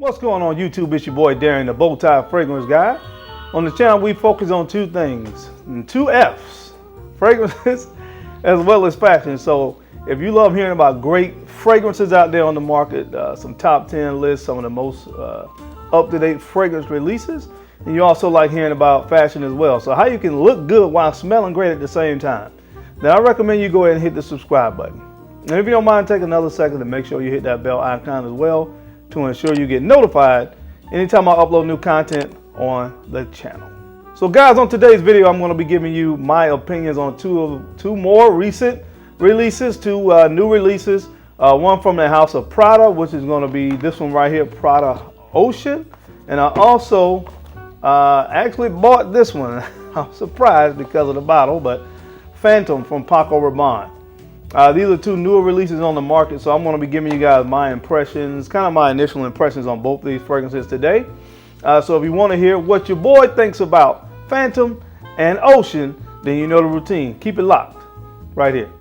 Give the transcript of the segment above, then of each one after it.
What's going on YouTube? It's your boy Darren, the Bowtie Fragrance Guy. On the channel we focus on two things, two F's, fragrances as well as fashion. So if you love hearing about great fragrances out there on the market, some top 10 lists, some of the most up-to-date fragrance releases, and you also like hearing about fashion as well. So how you can look good while smelling great at the same time. Then I recommend you go ahead and hit the subscribe button. And if you don't mind, take another second to make sure you hit that bell icon as well to ensure you get notified anytime I upload new content on the channel. So guys, on today's video, I'm going to be giving you my opinions on two more recent releases, two new releases. One from the house of Prada, which is going to be this one right here, Prada Ocean. And I also actually bought this one. I'm surprised because of the bottle, but Phantom from Paco Rabbane. These are two newer releases on the market, so I'm going to be giving you guys my impressions, kind of my initial impressions on both these fragrances today. So if you want to hear what your boy thinks about Phantom and Ocean, then you know the routine. Keep it locked right here.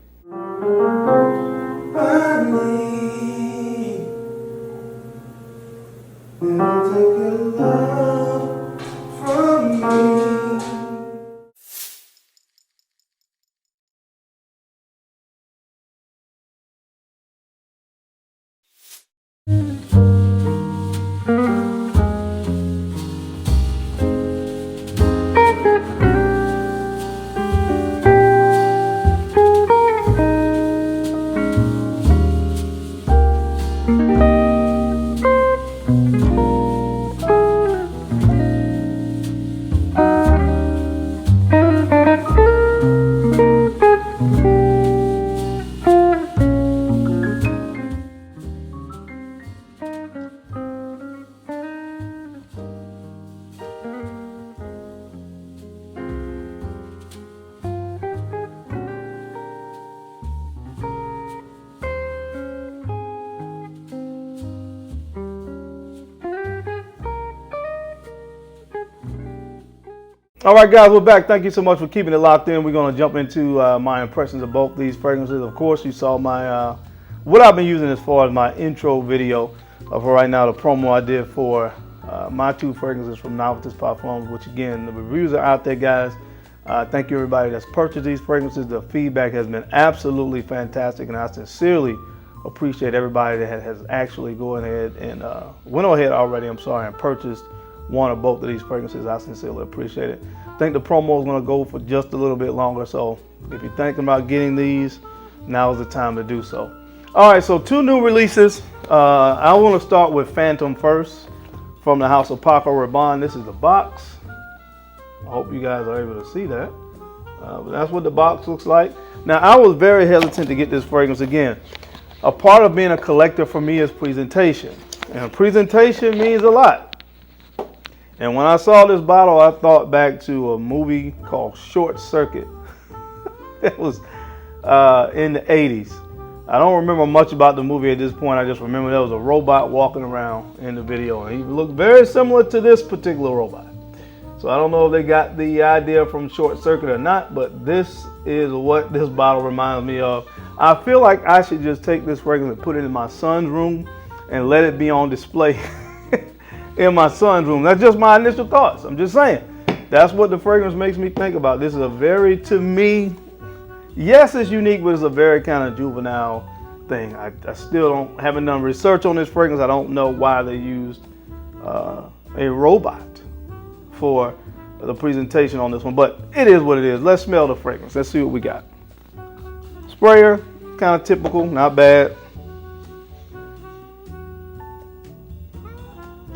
All right, guys, we're back. Thank you so much for keeping it locked in. We're going to jump into my impressions of both these fragrances. Of course, you saw my what I've been using as far as my intro video for right now, the promo I did for my two fragrances from Novelties Parfums, which again, the reviews are out there, guys. Thank you everybody that's purchased these fragrances. The feedback has been absolutely fantastic, and I sincerely appreciate everybody that has actually gone ahead and went ahead already, and purchased one or both of these fragrances. I sincerely appreciate it. I think the promo is going to go for just a little bit longer, so if you're thinking about getting these, now is the time to do so. All right, so two new releases. I want to start with Phantom first from the house of Paco Rabbane. This is the box. I hope you guys are able to see that. But that's what the box looks like. Now, I was very hesitant to get this fragrance. Again, a part of being a collector for me is presentation, and presentation means a lot. And when I saw this bottle, I thought back to a movie called Short Circuit. It was in the 80s. I don't remember much about the movie at this point. I just remember there was a robot walking around in the video, and he looked very similar to this particular robot. So I don't know if they got the idea from Short Circuit or not, but this is what this bottle reminds me of. I feel like I should just take this fragrance and put it in my son's room and let it be on display in my son's room. That's just my initial thoughts. I'm just saying. That's what the fragrance makes me think about. This is a very, to me, yes, it's unique, but it's a very kind of juvenile thing. I still haven't done research on this fragrance. I don't know why they used a robot for the presentation on this one, but it is what it is. Let's smell the fragrance. Let's see what we got. Sprayer, kind of typical, not bad.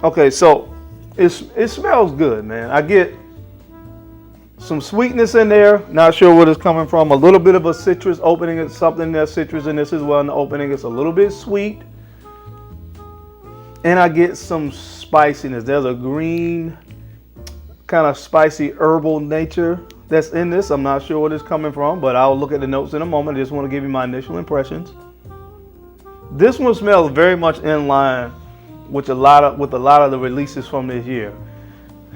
Okay, so it smells good, man. I get some sweetness in there. Not sure where it's coming from. A little bit of a citrus opening. It's something that's citrus in this as well. In the opening, it's a little bit sweet. And I get some spiciness. There's a green, kind of spicy herbal nature that's in this. I'm not sure where it's coming from, but I'll look at the notes in a moment. I just want to give you my initial impressions. This one smells very much in line with a lot of the releases from this year.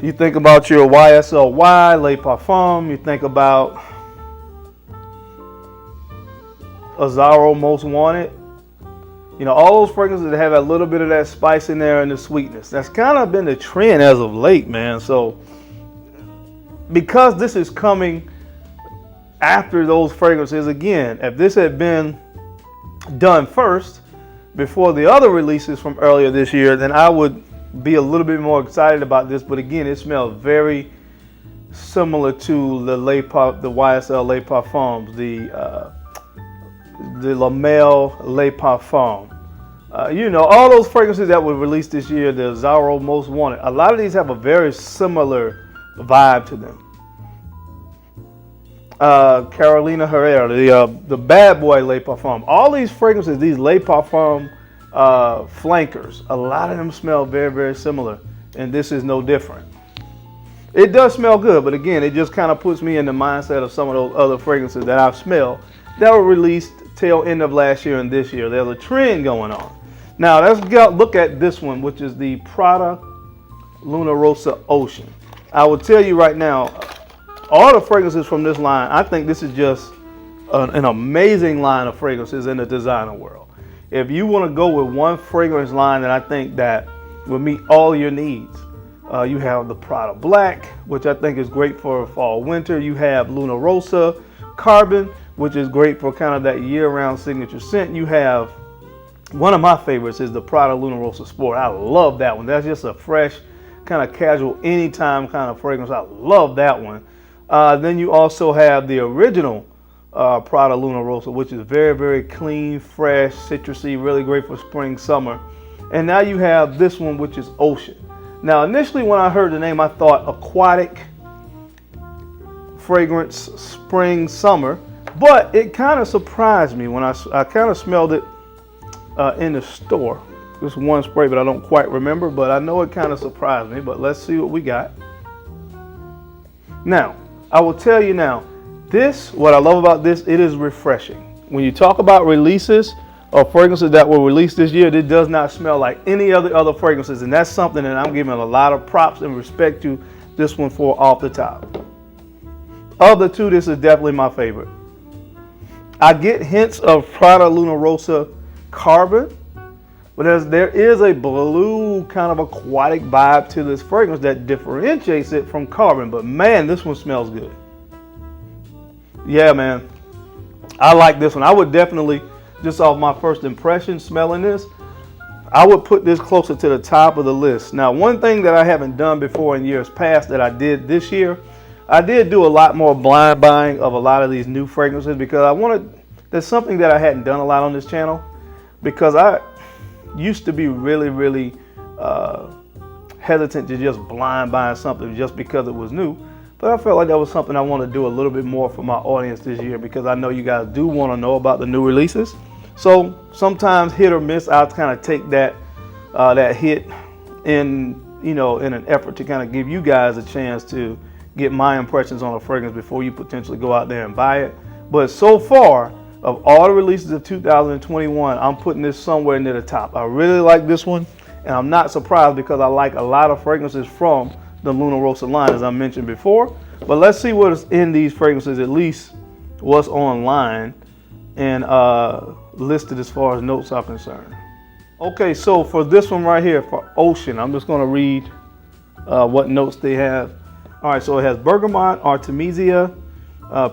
You think about your YSLY, Les Parfums, you think about Azzaro Most Wanted, You know, all those fragrances that have a little bit of that spice in there and the sweetness. That's kind of been the trend as of late, man. So because this is coming after those fragrances, again, if this had been done first before the other releases from earlier this year, then I would be a little bit more excited about this. But again, it smells very similar to the YSL Les Parfums, the La Mer Les Parfums. You know, all those fragrances that were released this year, the Zorro Most Wanted, a lot of these have a very similar vibe to them. Carolina Herrera, the Bad Boy Les Parfums. All these fragrances, these Les Parfums flankers, a lot of them smell very, very similar, and this is no different. It does smell good, but again, it just kind of puts me in the mindset of some of those other fragrances that I've smelled that were released tail end of last year and this year. There's a trend going on. Now let's look at this one, which is the Prada Lunarosa Ocean. I will tell you right now, all the fragrances from this line, I think this is just an amazing line of fragrances in the designer world. If you want to go with one fragrance line that I think that will meet all your needs, you have the Prada Black, which I think is great for fall, winter. You have Lunarosa Carbon, which is great for kind of that year-round signature scent. You have, one of my favorites is the Prada Lunarosa Sport. I love that one. That's just a fresh, kind of casual, anytime kind of fragrance. I love that one. Then you also have the original Prada Lunarosa, which is very, very clean, fresh, citrusy, really great for spring, summer. And now you have this one, which is Ocean. Now, initially when I heard the name, I thought aquatic fragrance, spring, summer. But it kind of surprised me when I kind of smelled it in the store. Just one spray, but I don't quite remember. But I know it kind of surprised me. But let's see what we got. Now, I will tell you now, what I love about this, it is refreshing. When you talk about releases or fragrances that were released this year, it does not smell like any other fragrances. And that's something that I'm giving a lot of props and respect to this one for off the top. Of the two, this is definitely my favorite. I get hints of Prada Lunarosa Carbon, but there is a blue kind of aquatic vibe to this fragrance that differentiates it from Carbon. But man, this one smells good. Yeah, man, I like this one. I would definitely, just off my first impression smelling this, I would put this closer to the top of the list. Now, one thing that I haven't done before in years past that I did this year, I did do a lot more blind buying of a lot of these new fragrances because there's something that I hadn't done a lot on this channel, because I used to be really, really hesitant to just blind buy something just because it was new. But I felt like that was something I want to do a little bit more for my audience this year, because I know you guys do want to know about the new releases. So sometimes hit or miss, I'll kind of take that hit in an effort to kind of give you guys a chance to get my impressions on a fragrance before you potentially go out there and buy it. But so far, of all the releases of 2021, I'm putting this somewhere near the top. I really like this one, and I'm not surprised because I like a lot of fragrances from the Lunarosa line, as I mentioned before. But let's see what is in these fragrances, at least what's online and listed as far as notes are concerned. Okay, so for this one right here, for Ocean, I'm just going to read what notes they have. All right, so it has bergamot, artemisia,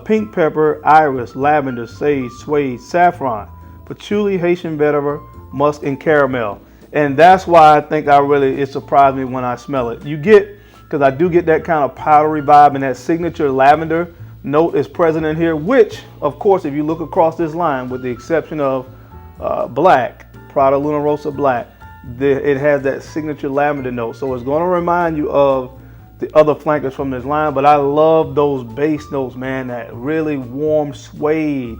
pink pepper, iris, lavender, sage, suede, saffron, patchouli, Haitian vetiver, musk, and caramel. And that's why I think it surprised me when I smell it. Because I do get that kind of powdery vibe, and that signature lavender note is present in here, which, of course, if you look across this line, with the exception of black, Prada Lunarosa Black, it has that signature lavender note. So it's going to remind you of the other flankers from this line, but I love those base notes, man. That really warm suede,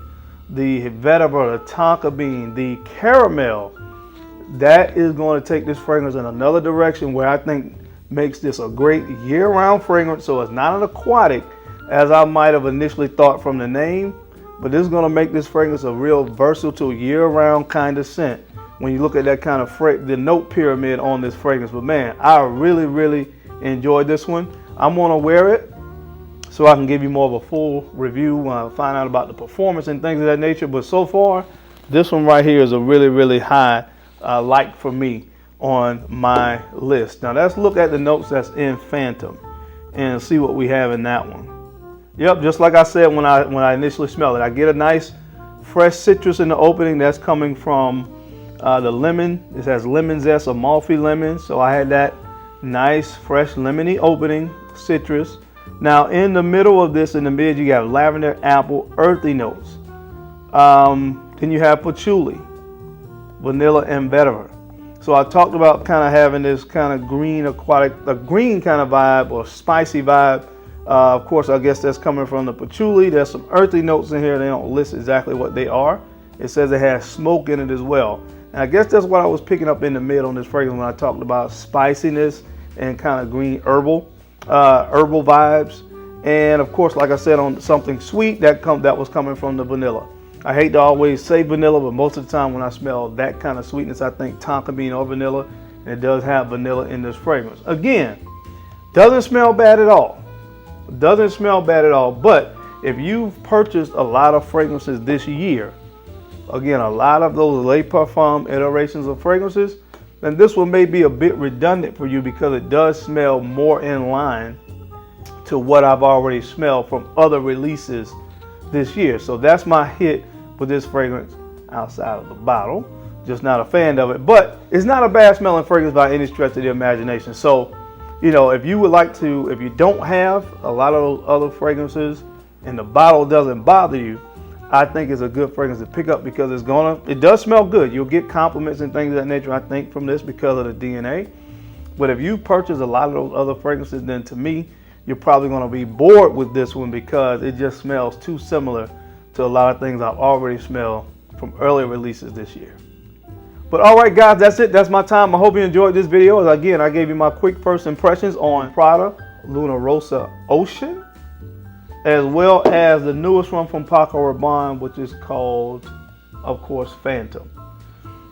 the vetiver, the tonka bean, the caramel. That is going to take this fragrance in another direction, where I think makes this a great year-round fragrance. So it's not an aquatic, as I might have initially thought from the name, but this is going to make this fragrance a real versatile year-round kind of scent when you look at that kind of the note pyramid on this fragrance. But man, I really, really enjoyed this one. I'm going to wear it so I can give you more of a full review when I find out about the performance and things of that nature. But so far, This one right here is a really, really high like for me on my list. Now let's look at the notes that's in Phantom and see what we have in that one. Yep, just like I said when I initially smelled it, I get a nice fresh citrus in the opening. That's coming from the lemon. This has lemon zest, Amalfi lemon. So I had that nice, fresh, lemony opening citrus. Now in the middle of this, in the mid, you have lavender, apple, earthy notes. Then you have patchouli, vanilla, and vetiver. So I talked about kind of having this kind of green aquatic, a green kind of vibe or spicy vibe. Of course, I guess that's coming from the patchouli. There's some earthy notes in here. They don't list exactly what they are. It says it has smoke in it as well. And I guess that's what I was picking up in the mid on this fragrance when I talked about spiciness and kind of green herbal vibes. And of course, like I said, on something sweet that was coming from the vanilla. I hate to always say vanilla, but most of the time when I smell that kind of sweetness, I think tonka bean or vanilla, and it does have vanilla in this fragrance. Again, doesn't smell bad at all. Doesn't smell bad at all, but if you've purchased a lot of fragrances this year, again, a lot of those Le Parfum iterations of fragrances, then this one may be a bit redundant for you because it does smell more in line to what I've already smelled from other releases this year. So that's my hit with this fragrance outside of the bottle. Just not a fan of it, but it's not a bad smelling fragrance by any stretch of the imagination. So, you know, if you would like to, if you don't have a lot of those other fragrances and the bottle doesn't bother you, I think it's a good fragrance to pick up because it does smell good. You'll get compliments and things of that nature, I think, from this because of the DNA. But if you purchase a lot of those other fragrances, then to me, you're probably going to be bored with this one because it just smells too similar to a lot of things I've already smelled from earlier releases this year. But all right, guys, that's it. That's my time. I hope you enjoyed this video. Again, I gave you my quick first impressions on Prada Lunarosa Ocean, as well as the newest one from Paco Rabbane, which is called, of course, Phantom.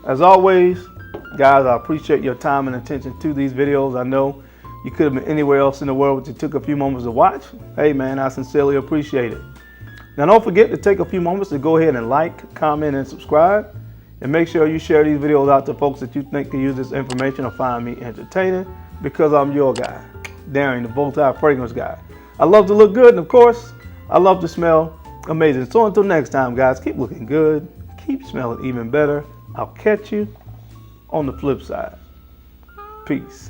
As always, guys, I appreciate your time and attention to these videos. I know you could have been anywhere else in the world, but you took a few moments to watch. Hey, man, I sincerely appreciate it. Now, don't forget to take a few moments to go ahead and like, comment, and subscribe. And make sure you share these videos out to folks that you think can use this information or find me entertaining, because I'm your guy, Darren, the Bow-Tie Fragrance Guy. I love to look good, and of course, I love to smell amazing. So until next time, guys, keep looking good, keep smelling even better. I'll catch you on the flip side. Peace.